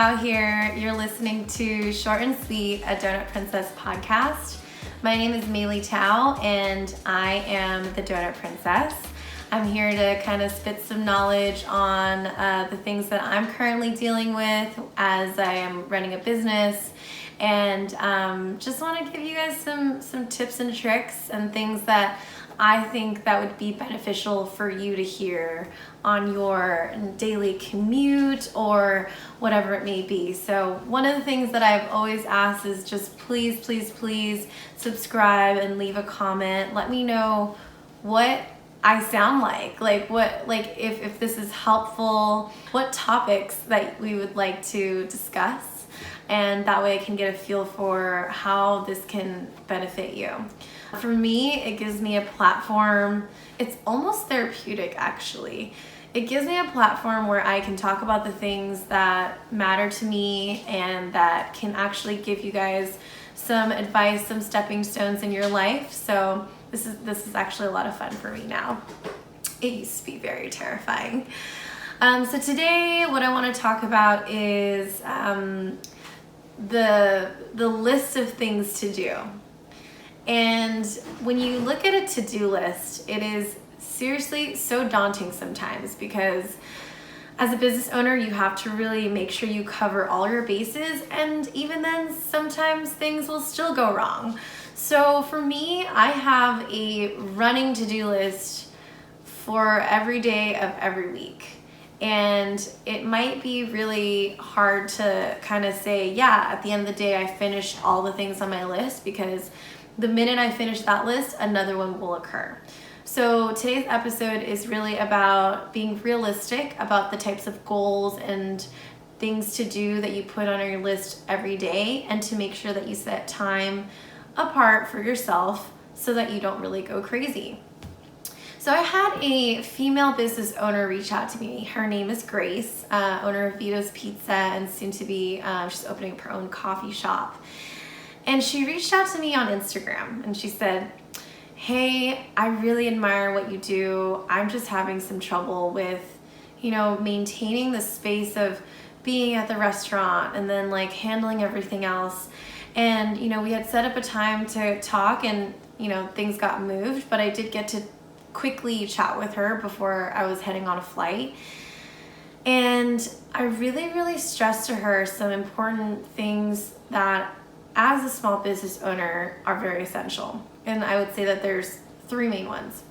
Tao here. You're listening to Short and Sweet, a Donut Princess podcast. My name is Maylee Tao, and I am the Donut Princess. I'm here to kind of spit some knowledge on the things that I'm currently dealing with as I am running a business, and just want to give you guys some tips and tricks and things that I think that would be beneficial for you to hear on your daily commute or whatever it may be. So one of the things that I've always asked is just please subscribe and leave a comment. Let me know what I sound like if this is helpful, what topics that we would like to discuss, and that way I can get a feel for how this can benefit you. For me, it gives me a platform. It's almost therapeutic, actually. It gives me a platform where I can talk about the things that matter to me and that can actually give you guys some advice, some stepping stones in your life. So this is actually a lot of fun for me now. It used to be very terrifying. So today, what I want to talk about is the list of things to do. And when you look at a to-do list, it is seriously so daunting sometimes, because as a business owner, you have to really make sure you cover all your bases, and even then, sometimes things will still go wrong. So for me, I have a running to-do list for every day of every week. And it might be really hard to kind of say, yeah, at the end of the day, I finished all the things on my list, because the minute I finish that list, another one will occur. So today's episode is really about being realistic about the types of goals and things to do that you put on your list every day, and to make sure that you set time apart for yourself so that you don't really go crazy. So I had a female business owner reach out to me. Her name is Grace, owner of Vito's Pizza, and soon to be, she's opening up her own coffee shop. And she reached out to me on Instagram, and she said, hey, I really admire what you do. I'm just having some trouble with, maintaining the space of being at the restaurant and then handling everything else. And, we had set up a time to talk, and, things got moved, but I did get to quickly chat with her before I was heading on a flight. And I really stressed to her some important things that, as a small business owner, are very essential. And I would say that there's three main ones.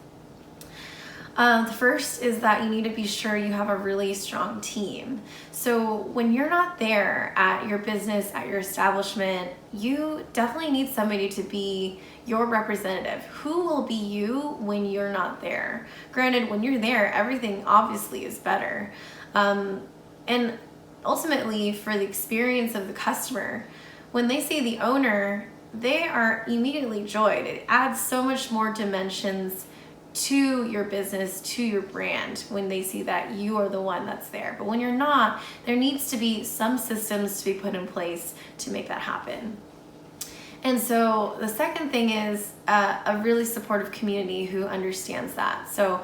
The first is that you need to be sure you have a really strong team. So when you're not there at your business, at your establishment, you definitely need somebody to be your representative. Who will be you when you're not there? Granted, when you're there, everything obviously is better. And ultimately, for the experience of the customer, when they see the owner, they are immediately joyed. It adds so much more dimensions to your business, to your brand, when they see that you are the one that's there. But when you're not, there needs to be some systems to be put in place to make that happen. And so the second thing is a really supportive community who understands that. So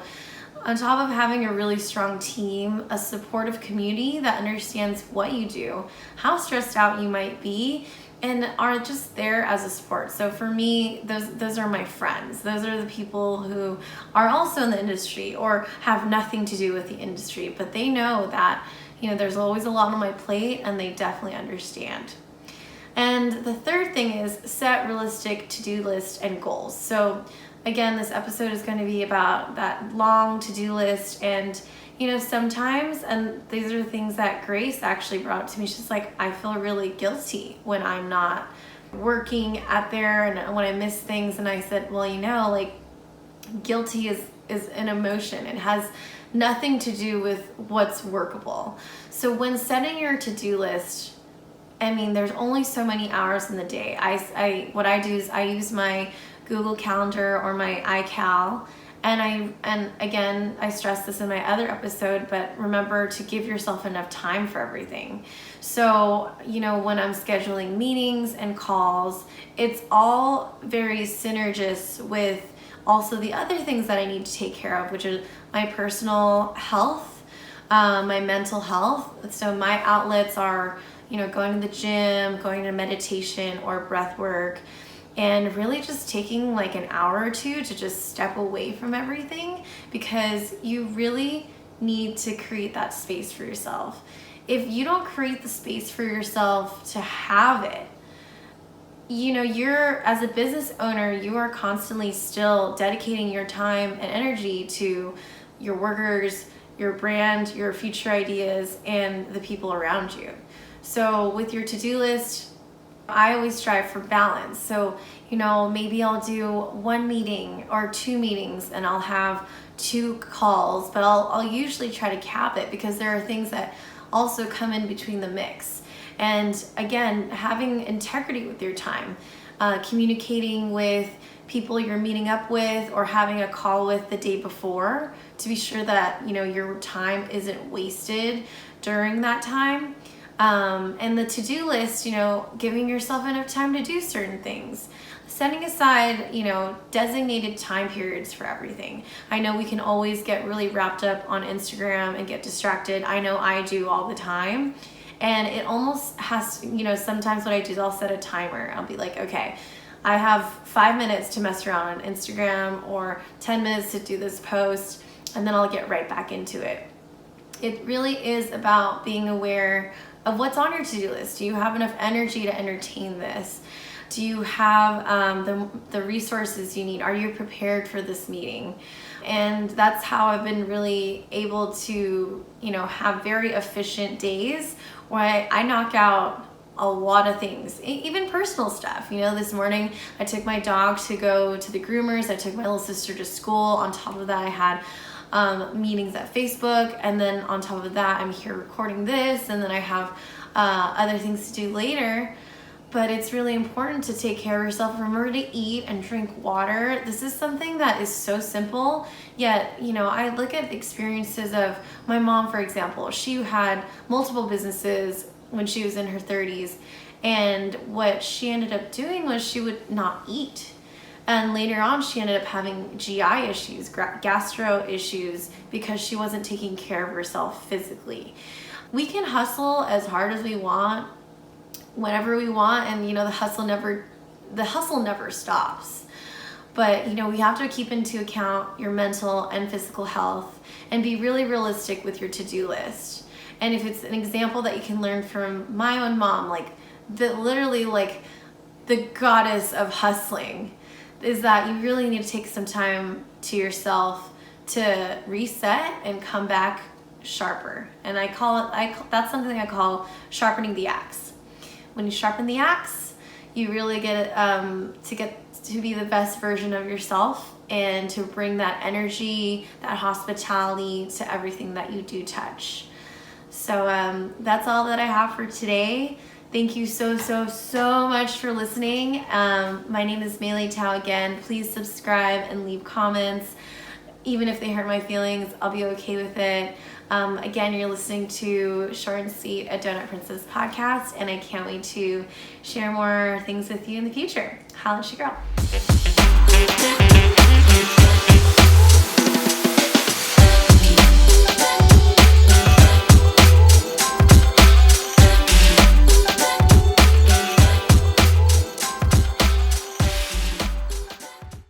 on top of having a really strong team, a supportive community that understands what you do, how stressed out you might be, and are just there as a support. So for me, those are my friends. Those are the people who are also in the industry or have nothing to do with the industry, but they know that, there's always a lot on my plate, and they definitely understand. And the third thing is set realistic to-do list and goals. So again, this episode is going to be about that long to-do list, and sometimes, and these are the things that Grace actually brought up to me. She's like, I feel really guilty when I'm not working at there and when I miss things. And I said, well, guilty is an emotion. It has nothing to do with what's workable. So when setting your to-do list, there's only so many hours in the day. What I do is I use my Google Calendar or my iCal. And again, I stressed this in my other episode, but remember to give yourself enough time for everything. So, when I'm scheduling meetings and calls, it's all very synergist with also the other things that I need to take care of, which is my personal health, my mental health. So my outlets are, going to the gym, going to meditation or breath work, and really just taking like an hour or two to just step away from everything, because you really need to create that space for yourself. If you don't create the space for yourself to have it, you're, as a business owner, you are constantly still dedicating your time and energy to your workers, your brand, your future ideas, and the people around you. So with your to-do list, I always strive for balance. So, maybe I'll do 1 meeting or 2 meetings and I'll have 2 calls, but I'll usually try to cap it, because there are things that also come in between the mix. And again, having integrity with your time, communicating with people you're meeting up with or having a call with the day before to be sure that, your time isn't wasted during that time. And the to-do list, giving yourself enough time to do certain things. Setting aside, designated time periods for everything. I know we can always get really wrapped up on Instagram and get distracted. I know I do all the time. And it almost has, sometimes what I do is I'll set a timer. I'll be like, okay, I have 5 minutes to mess around on Instagram or 10 minutes to do this post, and then I'll get right back into it. It really is about being aware of what's on your to-do list. Do you have enough energy to entertain this? Do you have the resources you need? Are you prepared for this meeting? And that's how I've been really able to, have very efficient days where I knock out a lot of things, even personal stuff. This morning I took my dog to go to the groomers. I took my little sister to school. On top of that, I had meetings at Facebook. And then on top of that, I'm here recording this. And then I have other things to do later. But it's really important to take care of yourself. Remember to eat and drink water. This is something that is so simple, yet, I look at experiences of my mom, for example. She had multiple businesses when she was in her 30s, and what she ended up doing was she would not eat. And later on, she ended up having GI issues, gastro issues, because she wasn't taking care of herself physically. We can hustle as hard as we want, whenever we want, and the hustle never stops. But we have to keep into account your mental and physical health and be really realistic with your to-do list. And if it's an example that you can learn from my own mom, literally the goddess of hustling, is that you really need to take some time to yourself to reset and come back sharper. And that's something I call sharpening the axe. When you sharpen the axe, you really get to be the best version of yourself and to bring that energy, that hospitality to everything that you do touch. So that's all that I have for today. Thank you so much for listening. My name is Melee Tao again. Please subscribe and leave comments. Even if they hurt my feelings, I'll be okay with it. Again, you're listening to Short and Sweet, a Donut Princess podcast, and I can't wait to share more things with you in the future. Holla at your girl.